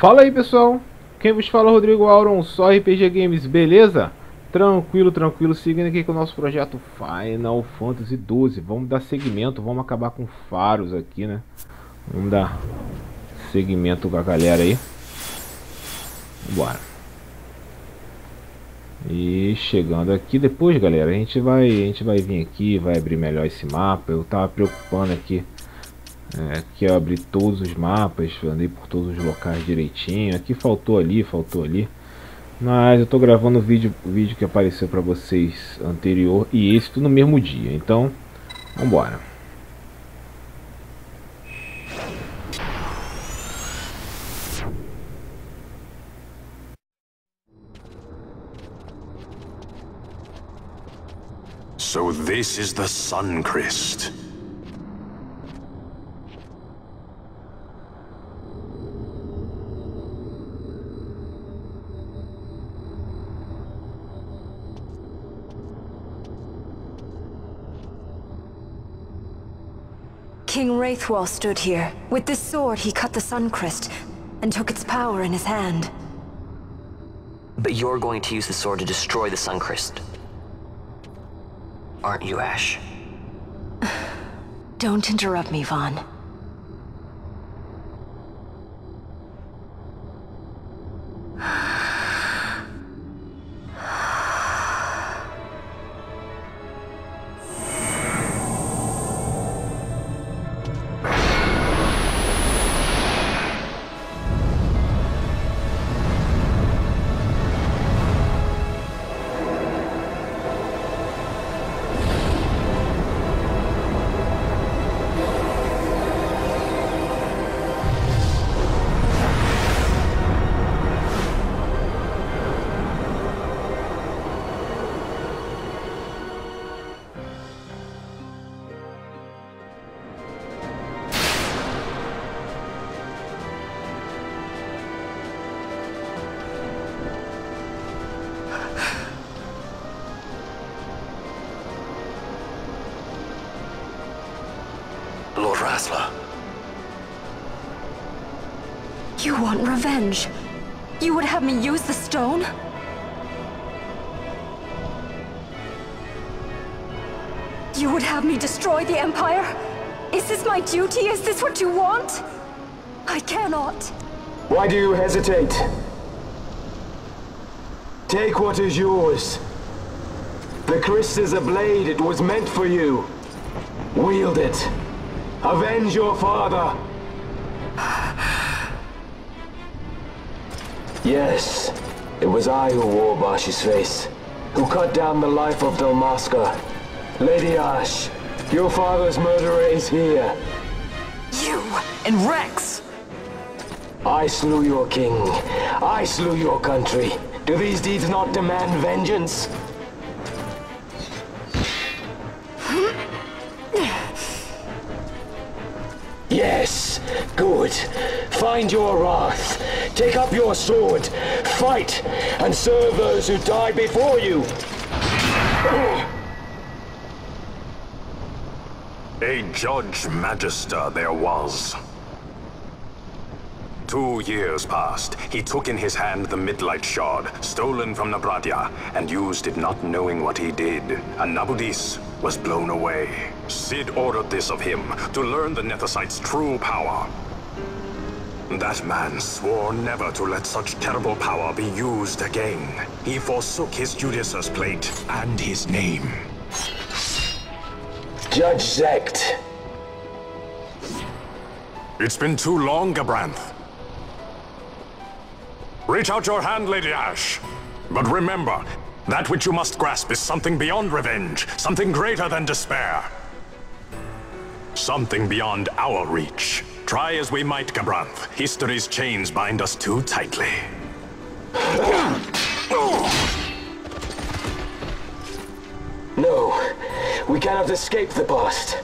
Fala aí, pessoal, quem vos fala é Rodrigo Auron, só RPG Games, beleza? Tranquilo, tranquilo, seguindo aqui com o nosso projeto Final Fantasy XII. Vamos dar seguimento, vamos acabar com faros aqui, né? Vamos dar seguimento com a galera aí. Bora. E chegando aqui depois, galera, a gente vai vir aqui, vai abrir melhor esse mapa. Eu tava preocupando aqui que eu abri todos os mapas, andei por todos os locais direitinho. Aqui faltou ali, mas eu tô gravando o vídeo que apareceu pra vocês anterior e esse tudo no mesmo dia. Então, vambora. So this is the Suncrest. King Wraithwall stood here. With this sword, he cut the Suncrest and took its power in his hand. But you're going to use the sword to destroy the Suncrest, aren't you, Ash? Don't interrupt me, Vaughn. Lord Rassler. You want revenge? You would have me use the stone? You would have me destroy the Empire? Is this my duty? Is this what you want? I cannot. Why do you hesitate? Take what is yours. The Christ is a blade. It was meant for you. Wield it. Avenge your father! Yes, it was I who wore Bash's face, who cut down the life of Dalmasca. Lady Ash, your father's murderer is here. You and Rex! I slew your king. I slew your country. Do these deeds not demand vengeance? Yes, good. Find your wrath. Take up your sword. Fight, and serve those who died before you. A Judge Magister there was. 2 years passed. He took in his hand the Midlight Shard, stolen from Nabradia, and used it not knowing what he did. And Nabudis was blown away. Sid ordered this of him, to learn the Nethicite's true power. That man swore never to let such terrible power be used again. He forsook his Judaser's plate and his name. Judge Zekt. It's been too long, Gabranth. Reach out your hand, Lady Ash. But remember, that which you must grasp is something beyond revenge, something greater than despair. Something beyond our reach. Try as we might, Gabranth, history's chains bind us too tightly. No, we cannot escape the past.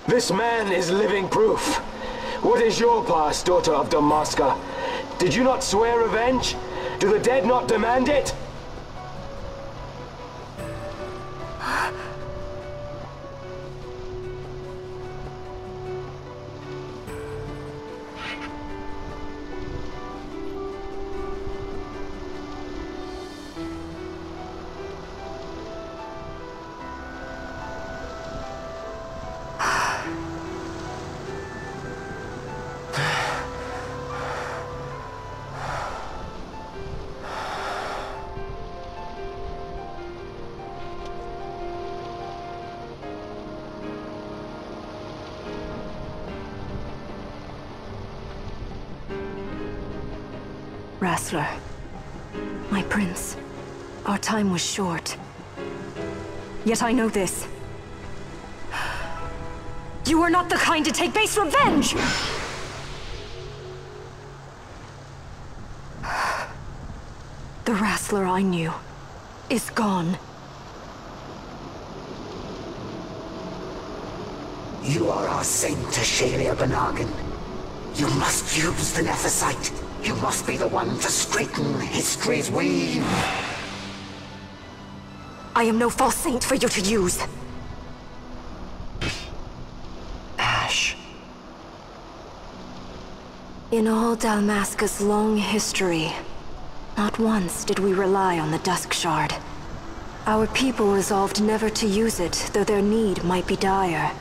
This man is living proof. What is your past, daughter of Dalmasca? Did you not swear revenge? Do the dead not demand it? Wrestler. My prince. Our time was short. Yet I know this. You are not the kind to take base revenge! The Wrestler I knew is gone. You are our saint, Ashalia Banagin. You must use the Nephesite. You must be the one to straighten history's weave. I am no false saint for you to use. Ash. In all Dalmasca's long history, not once did we rely on the Dusk Shard. Our people resolved never to use it, though their need might be dire.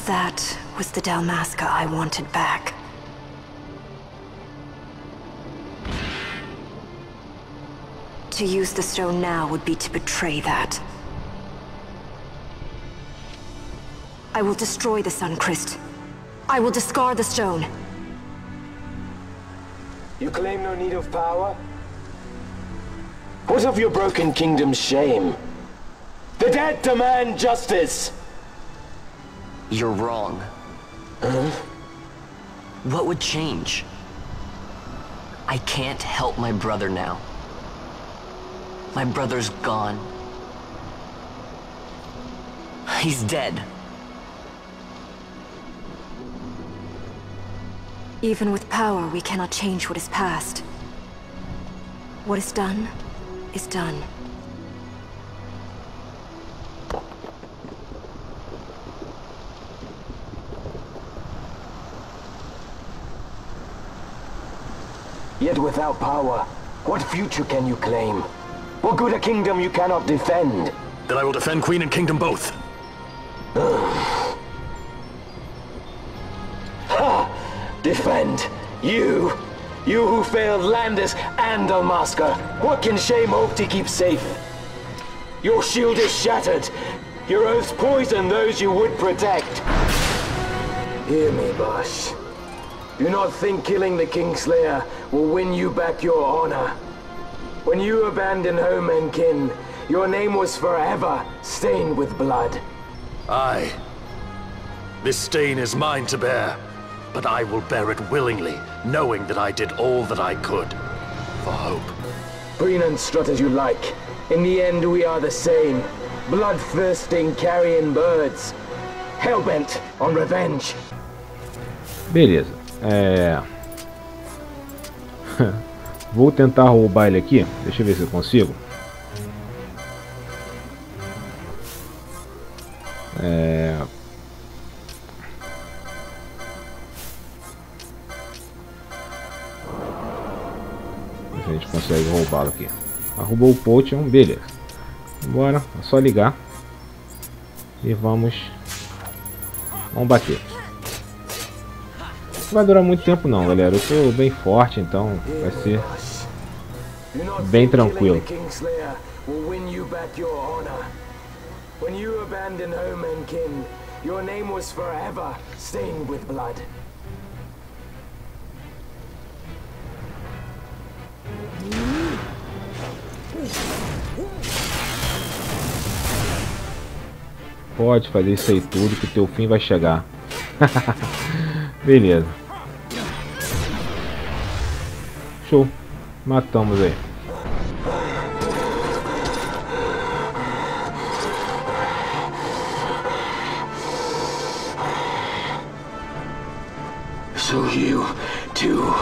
That was the Dalmasca I wanted back. To use the stone now would be to betray that. I will destroy the Sun Christ. I will discard the stone. You claim no need of power? What of your broken kingdom's shame? The dead demand justice! You're wrong. What would change? I can't help my brother now. My brother's gone. He's dead. Even with power, we cannot change what is past. What is done, is done. Yet without power, what future can you claim? What good a kingdom you cannot defend? Then I will defend Queen and Kingdom both. Defend? You? You who failed Landis and Dalmasca. What can shame hope to keep safe? Your shield is shattered. Your oaths poison those you would protect. Hear me, Bosch. Do not think killing the Kingslayer will win you back your honor. When you abandoned home and kin, your name was forever stained with blood. Aye. This stain is mine to bear, but I will bear it willingly, knowing that I did all that I could for hope. Preen and strut as you like. In the end, we are the same. Bloodthirsting carrion birds. Hellbent on revenge. Beleza. Vou tentar roubar ele aqui. Deixa eu ver se eu consigo. Ver se a gente consegue roubá-lo aqui. Roubou o potion, beleza. Bora, é só ligar. E vamos bater. Não vai durar muito tempo não, galera. Eu tô bem forte, então vai ser bem tranquilo. When you abandoned home and kin, your name was forever stained with blood. Pode fazer isso aí tudo que o teu fim vai chegar. Beleza. Show. Matamos aí. So you, too,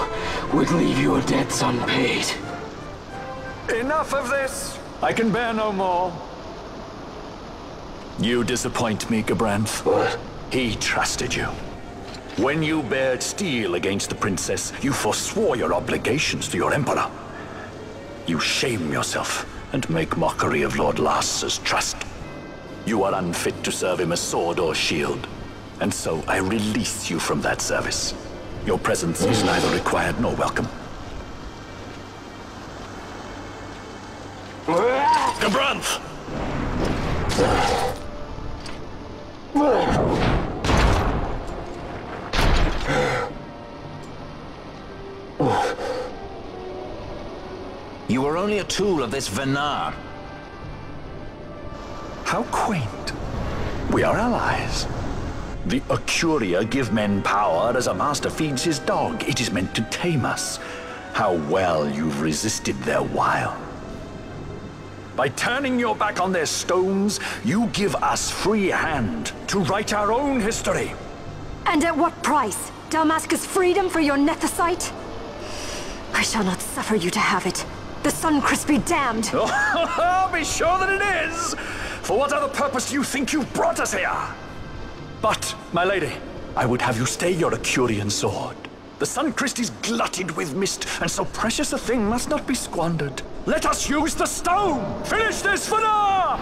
would leave your debts unpaid. Enough of this! I can bear no more. You disappoint me, Gabranth. What? He trusted you. When you bared steel against the princess, you forswore your obligations to your emperor. You shame yourself and make mockery of Lord Lars's trust. You are unfit to serve him as sword or shield, and so I release you from that service. Your presence is neither required nor welcome. Gabranth! You were only a tool of this Venar. How quaint. We are allies. The Ocuria give men power as a master feeds his dog. It is meant to tame us. How well you've resisted their wile. By turning your back on their stones, you give us free hand to write our own history. And at what price? Dalmasca's freedom for your nethicite? I shall not suffer you to have it. The Sunchrist be damned! Oh, be sure that it is! For what other purpose do you think you brought us here? But, my lady, I would have you stay your Acurian sword. The Sunchrist is glutted with mist, and so precious a thing must not be squandered. Let us use the stone! Finish this for now!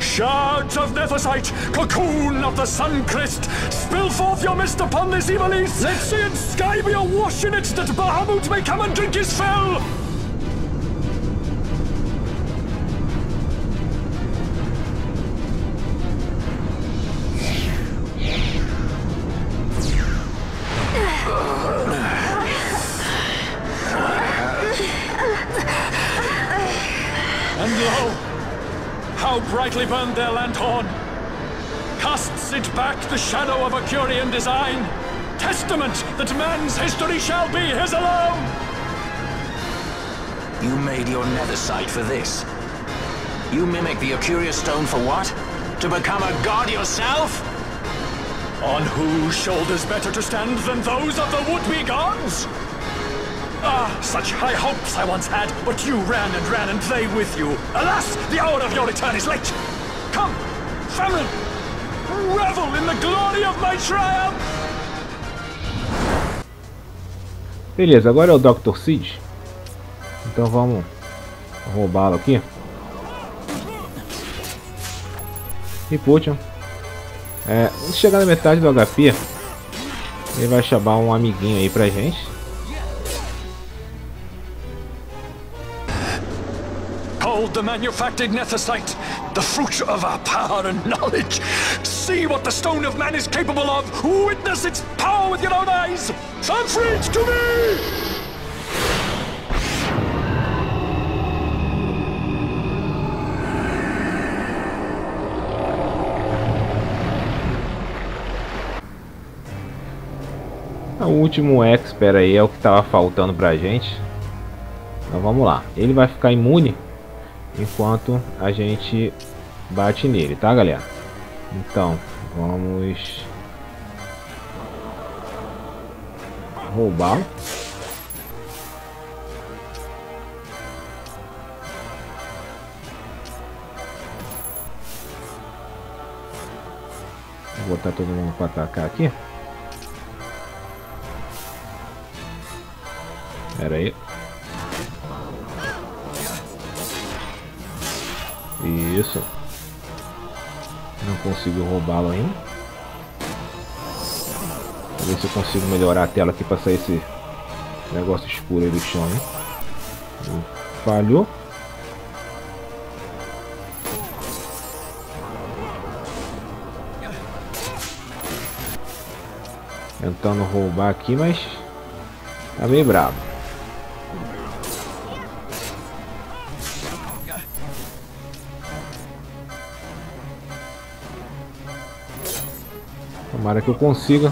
Shards of nethicite, cocoon of the Sunchrist, spill forth your mist upon this evil east. Let sea and sky be awash in it, that Bahamut may come and drink his fill. And lo! How brightly burned their lanthorn! Casts it back the shadow of Acurian design, testament that man's history shall be his alone! You made your nethicite for this. You mimic the Ocuria stone for what? To become a god yourself? On whose shoulders better to stand than those of the would-be gods? Ah, such high hopes I once had, but you ran, and they with you. Alas, the hour of your return is late. Come, family, revel in the glory of my triumph. Beleza, agora é o Dr. Cid. Então vamos roubá-lo aqui. E Putin. Quando chegar na metade do HP, ele vai chamar um amiguinho aí pra gente. The manufactured nethicite, the fruit of our power and knowledge. See what the stone of man is capable of. Witness its power with your own eyes. Famfrit, to me! O último Esper aí é o que tava faltando pra gente. Então vamos lá. Ele vai ficar imune enquanto a gente bate nele, tá, galera? Então vamos roubá-lo. Vou botar todo mundo para atacar aqui. Pera aí. Isso. Não consigo roubá-lo ainda. Vou ver se eu consigo melhorar a tela aqui para sair esse negócio escuro aí do chão, hein? Falhou. Tentando roubar aqui, mas tá meio bravo. Tomara que eu consiga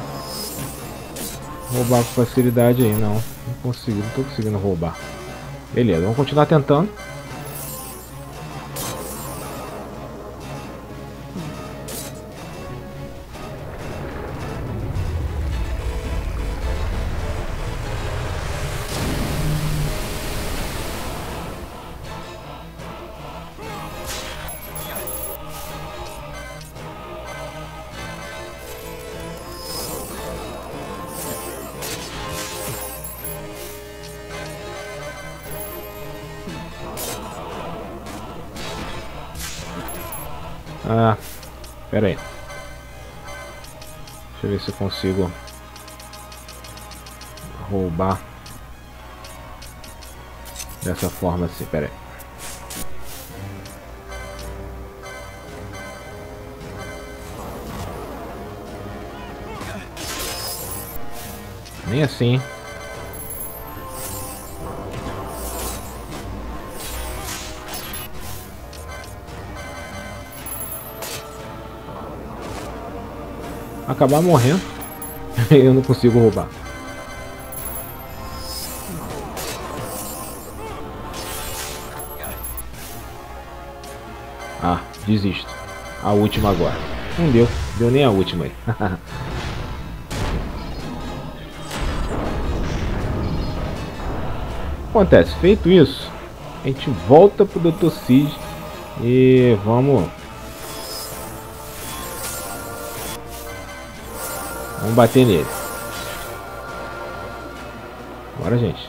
roubar com facilidade aí. Não consigo, não tô conseguindo roubar. Beleza, vamos continuar tentando. Ah, pera aí. Deixa eu ver se eu consigo roubar Dessa forma assim, pera aí. Nem assim. Acabar morrendo. Eu não consigo roubar. Ah, desisto. A última agora. Não deu. Deu nem a última aí. Acontece, feito isso, a gente volta pro Dr. Cid e vamos bater nele. Bora, gente.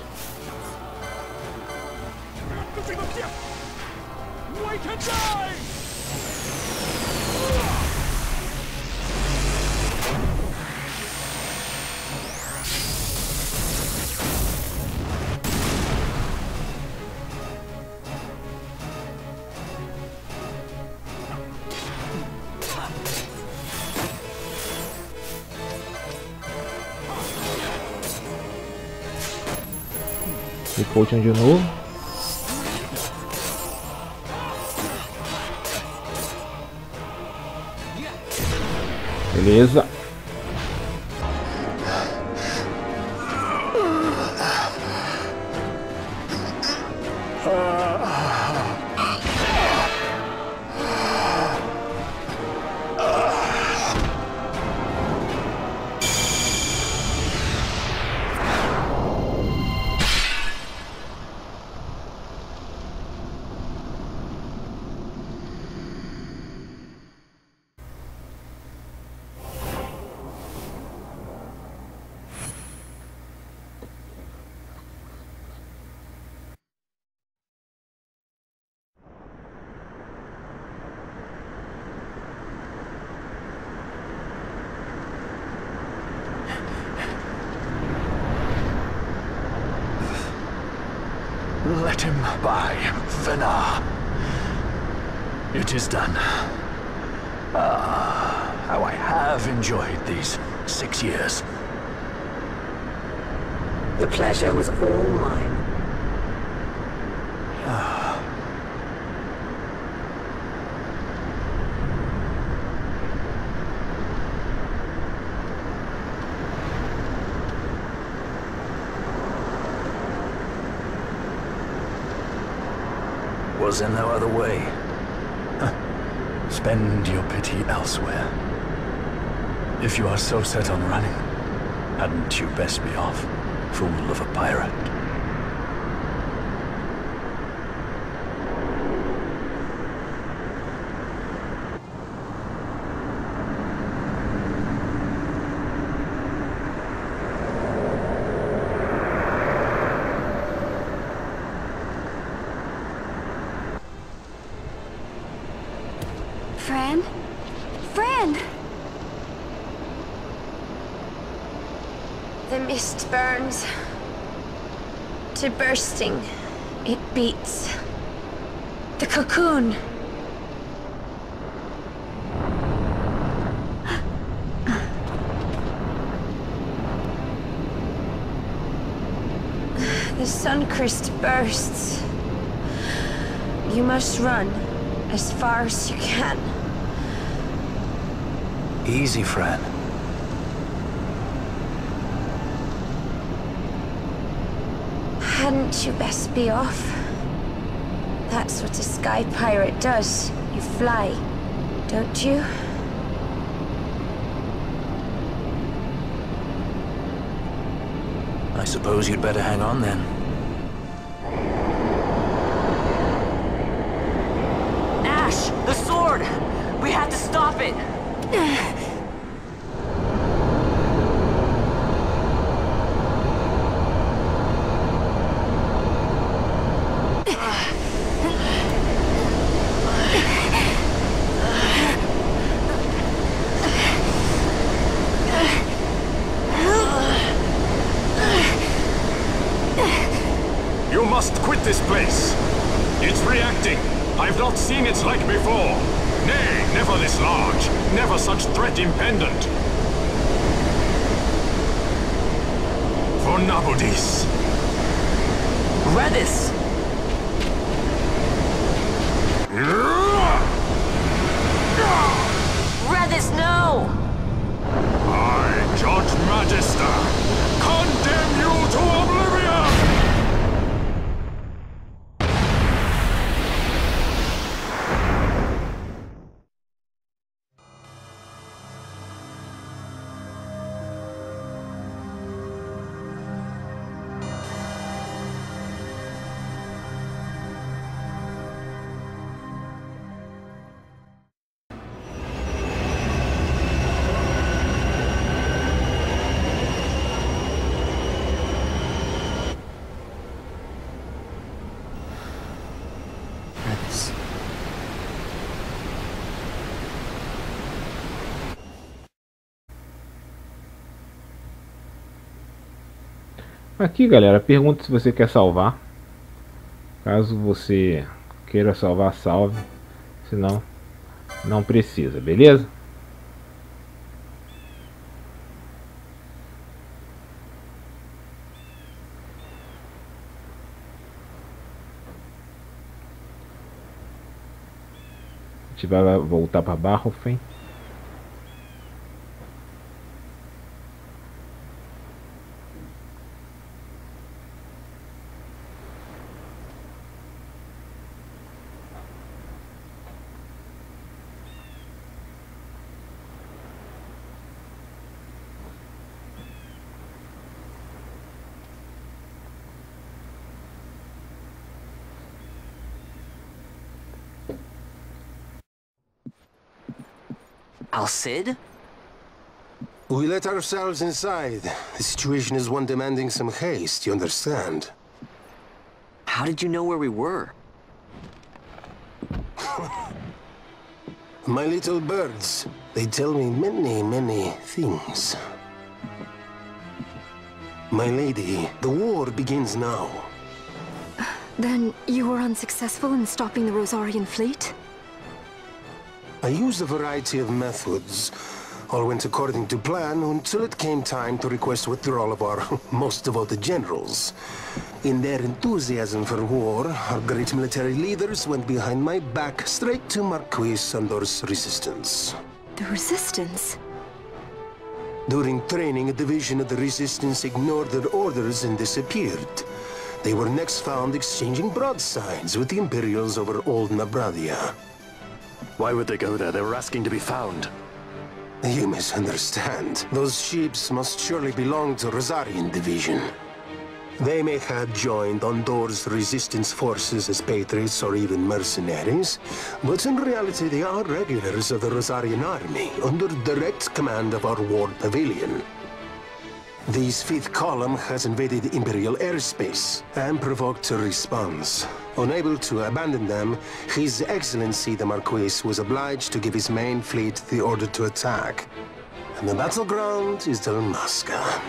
E potion de novo. Beleza. Let him by, Venar. It is done. Ah, how I have enjoyed these 6 years. The pleasure was all mine. Was there no other way? Spend your pity elsewhere. If you are so set on running, hadn't you best be off, fool of a pirate? Fran? Fran! The mist burns to bursting. It beats. The cocoon. The Suncrist bursts. You must run as far as you can. Easy, Fran. Hadn't you best be off? That's what a sky pirate does. You fly, don't you? I suppose you'd better hang on then. Ash! The sword! We had to stop it! You must quit this place. It's reacting. I've not seen its like before. Nay, never this large. Never such threat impendent. For Nabudis. Redis! Redis, no! I, Judge Magister, condemn you to oblivion! Redis. Aqui, galera, pergunta se você quer salvar. Caso você queira salvar, salve. Se não, não precisa, beleza? A gente vai voltar para Barrofen. Al-Cid? We let ourselves inside. The situation is one demanding some haste, you understand? How did you know where we were? My little birds, they tell me many, many things. My lady, the war begins now. Then you were unsuccessful in stopping the Rosarian fleet? I used a variety of methods. All went according to plan until it came time to request withdrawal of our most devoted generals. In their enthusiasm for war, our great military leaders went behind my back straight to Marquis Sandor's resistance. The Resistance? During training, a division of the Resistance ignored their orders and disappeared. They were next found exchanging broadsides with the Imperials over Old Nabradia. Why would they go there? They were asking to be found. You misunderstand. Those ships must surely belong to Rosarian Division. They may have joined Ondor's resistance forces as patriots or even mercenaries, but in reality they are regulars of the Rosarian army, under direct command of our war pavilion. This fifth column has invaded Imperial airspace and provoked a response. Unable to abandon them, His Excellency the Marquis was obliged to give his main fleet the order to attack. And the battleground is Dalmasca.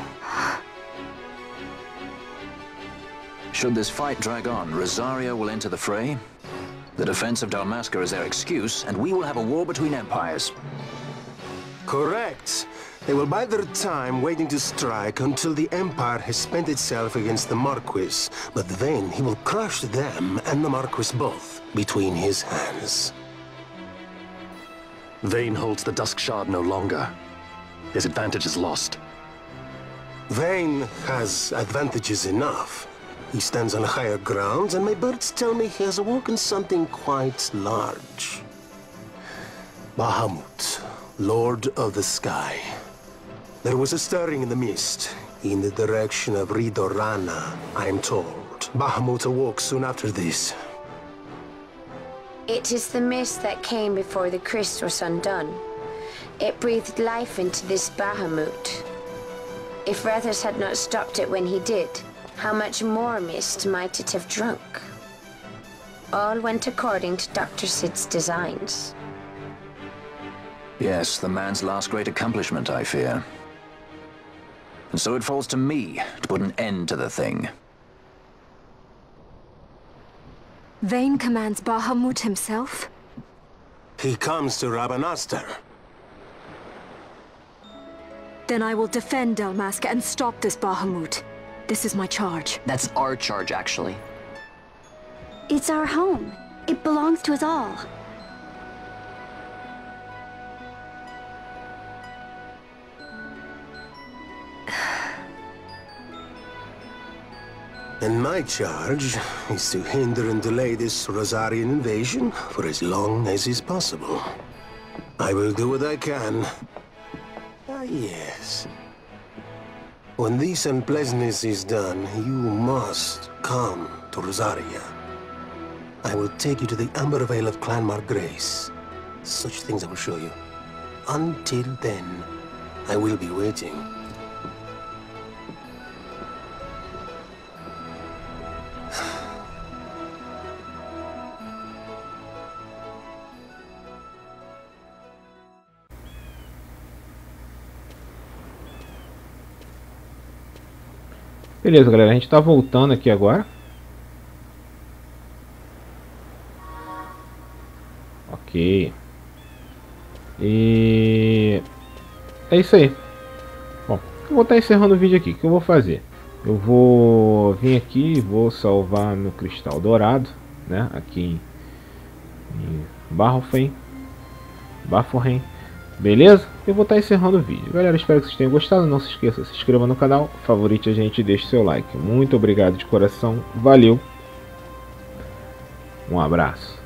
Should this fight drag on, Rosaria will enter the fray. The defense of Dalmasca is their excuse, and we will have a war between empires. Correct. They will bide their time waiting to strike until the Empire has spent itself against the Marquis. But then he will crush them and the Marquis both between his hands. Vayne holds the Dusk Shard no longer. His advantage is lost. Vayne has advantages enough. He stands on higher ground, and my birds tell me he has awoken something quite large. Bahamut, Lord of the Sky. There was a stirring in the mist, in the direction of Ridorana, I am told. Bahamut awoke soon after this. It is the mist that came before the Christ was undone. It breathed life into this Bahamut. If Rethus had not stopped it when he did, how much more mist might it have drunk? All went according to Dr. Sid's designs. Yes, the man's last great accomplishment, I fear. And so it falls to me to put an end to the thing. Vayne commands Bahamut himself? He comes to Rabanastre. Then I will defend Dalmasca and stop this Bahamut. This is my charge. That's our charge, actually. It's our home. It belongs to us all. And my charge is to hinder and delay this Rosarian invasion for as long as is possible. I will do what I can. Ah, yes. When this unpleasantness is done, you must come to Rosaria. I will take you to the Amber Vale of Clan Margrace. Such things I will show you. Until then, I will be waiting. Beleza, galera, a gente tá voltando aqui agora. Ok. E é isso aí. Bom, eu vou estar encerrando o vídeo aqui. O que eu vou fazer? Eu vou vir aqui e vou salvar meu cristal dourado, né? Aqui em Bafurheim. Beleza? Eu vou estar encerrando o vídeo. Galera, espero que vocês tenham gostado. Não se esqueça, se inscreva no canal, favorite a gente e deixe seu like. Muito obrigado de coração. Valeu. Um abraço.